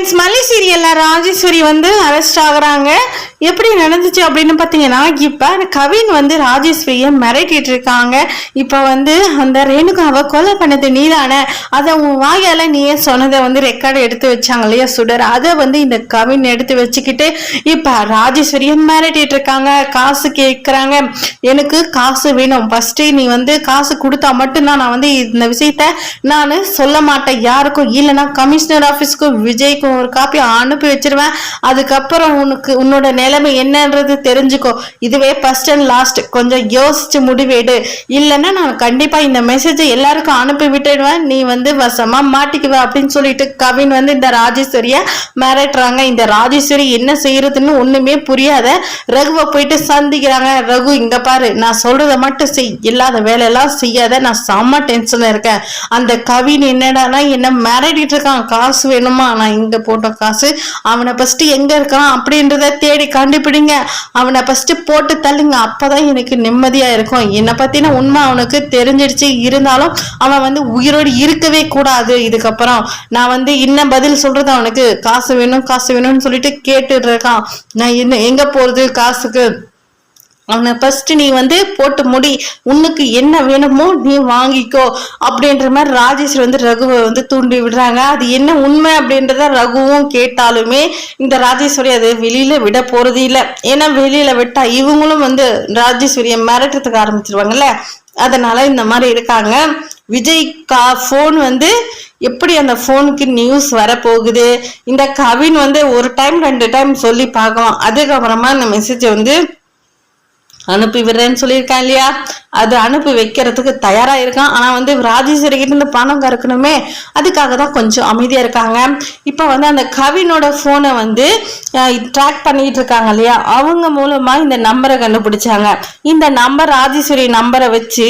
Friends, மல்லி சீரியல்ல Rajeswari arrest ஆகுறாங்க. எப்படி நடந்துச்சு அப்படின்னு பார்த்தீங்கன்னா, இப்போ கவின் ராஜேஸ்வரியை மிரட்டிட்டு இருக்காங்க. இப்போ அந்த ரேணுகாவை கொலை பண்ணது நீதானே, அதை உன் வாயால நீயே சொன்னதை ரெக்கார்டு எடுத்து வச்சாங்க இல்லையா சுடர், அதை இந்த கவின் எடுத்து வச்சுக்கிட்டு இப்போ ராஜேஸ்வரியை மிரட்டிட்டு இருக்காங்க. காசு கேட்குறாங்க, எனக்கு காசு வேணும், ஃபர்ஸ்ட் நீ காசு கொடுத்தா மட்டும்தான் நான் இந்த விஷயத்த நான் சொல்ல மாட்டேன் யாருக்கும், இல்லைன்னா கமிஷனர் ஆஃபீஸ்க்கும் விஜய்க்கும் ஒரு காப்பி அனுப்பி வச்சிருவேன், அதுக்கப்புறம் உன்னோட நிலைமை என்னன்றது தெரிஞ்சுக்கோ, இதுவே ஃபர்ஸ்ட் அண்ட் லாஸ்ட், கொஞ்சம் யோசிச்சு முடிவேடு, இல்லைன்னா நான் கண்டிப்பா இந்த மெசேஜை எல்லாருக்கும் அனுப்பி விட்டுடுவேன், நீ வசமா மாட்டிக்குவ அப்படின்னு சொல்லிட்டு கவின் இந்த ராஜேஸ்வரிய மிரட்டுறாங்க. இந்த ராஜேஸ்வரி என்ன செய்யறதுன்னு ஒண்ணுமே புரியாத ரகுவை போயிட்டு சந்திக்கிறாங்க. ரகு, இங்க பாரு, நான் சொல்றதை மட்டும் செய், இல்லாத வேலையெல்லாம் செய்யாத, நான் செம்ம டென்ஷன்ல இருக்கேன். அந்த கவின் என்னடானா என்ன மிரட்டிட்டு இருக்கான், காசு வேணுமா, நான் இங்க போட்ட காசு, அவனை ஃபர்ஸ்ட் எங்க இருக்கான் அப்படின்றத தேடி கண்டுபிடிங்க, அவனை ஃபர்ஸ்ட் போட்டு தள்ளுங்க, அப்பதான் எனக்கு நிம்மதியா இருக்கும். என்னை பத்தின உண்மை அவனுக்கு தெரிஞ்சிடுச்சு, இருந்தாலும் அவன் உயிரோடு இருக்கவே கூடாது. இதுக்கப்புறம் நான் இன்னும் பதில் சொல்றது, அவனுக்கு காசு வேணும் காசு வேணும்னு சொல்லிட்டு கேட்டுட்டு இருக்கான். நான் என்ன எங்க போறது காசுக்கு, அவனை ஃபர்ஸ்ட் நீ போட்டு முடி, உனக்கு என்ன வேணுமோ நீ வாங்கிக்கோ அப்படின்ற மாதிரி ராஜேஸ்வரி ரகுவை தூண்டி விடுறாங்க. அது என்ன உண்மை அப்படின்றத ரகுவும் கேட்டாலுமே இந்த ராஜேஸ்வரி அதை வெளியில விட போறது இல்லை. ஏன்னா வெளியில விட்டா இவங்களும் ராஜேஸ்வரியை மிரட்டுறதுக்கு ஆரம்பிச்சிருவாங்கல்ல, அதனால இந்த மாதிரி இருக்காங்க. விஜய் போன் எப்படி அந்த போனுக்கு நியூஸ் வரப்போகுது, இந்த கவின் ஒரு டைம் 2 டைம் சொல்லி பார்க்கலாம், அதுக்கப்புறமா இந்த மெசேஜை அனுப்பி விடுறேன்னு சொல்லியிருக்கான் இல்லையா, அது அனுப்பி வைக்கிறதுக்கு தயாரா இருக்கான். ஆனா ராஜேஸ்வரி கிட்ட இருந்து பணம் கறக்கணுமே, அதுக்காக தான் கொஞ்சம் அமைதியா இருக்காங்க. இப்ப அந்த கவினோட போனை ட்ராக் பண்ணிட்டு இருக்காங்க இல்லையா, அவங்க மூலமா இந்த நம்பரை கண்டுபிடிச்சாங்க. இந்த நம்பர் ராஜேஸ்வரி நம்பரை வச்சு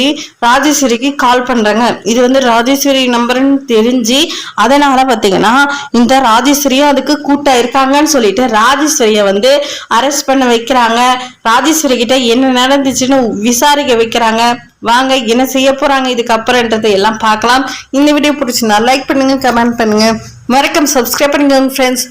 ராஜேஸ்வரிக்கு கால் பண்றாங்க. இது ராஜேஸ்வரி நம்பர்னு தெரிஞ்சு அதனால பாத்தீங்கன்னா இந்த ராஜேஸ்வரியும் அதுக்கு கூட்டா இருக்காங்கன்னு சொல்லிட்டு ராஜேஸ்வரிய அரெஸ்ட் பண்ண வைக்கிறாங்க. ராஜேஸ்வரி கிட்ட என்ன நடந்துச்சுன்னு விசாரிக்க வைக்கிறாங்க. வாங்க என்ன செய்ய போறாங்க இதுக்கப்புறம்ன்றதை எல்லாம் பார்க்கலாம். இந்த வீடியோ பிடிச்சிருந்தா லைக் பண்ணுங்க, கமெண்ட் பண்ணுங்க, மறக்காம சப்ஸ்கிரைப் பண்ணுங்க ஃப்ரெண்ட்ஸ்.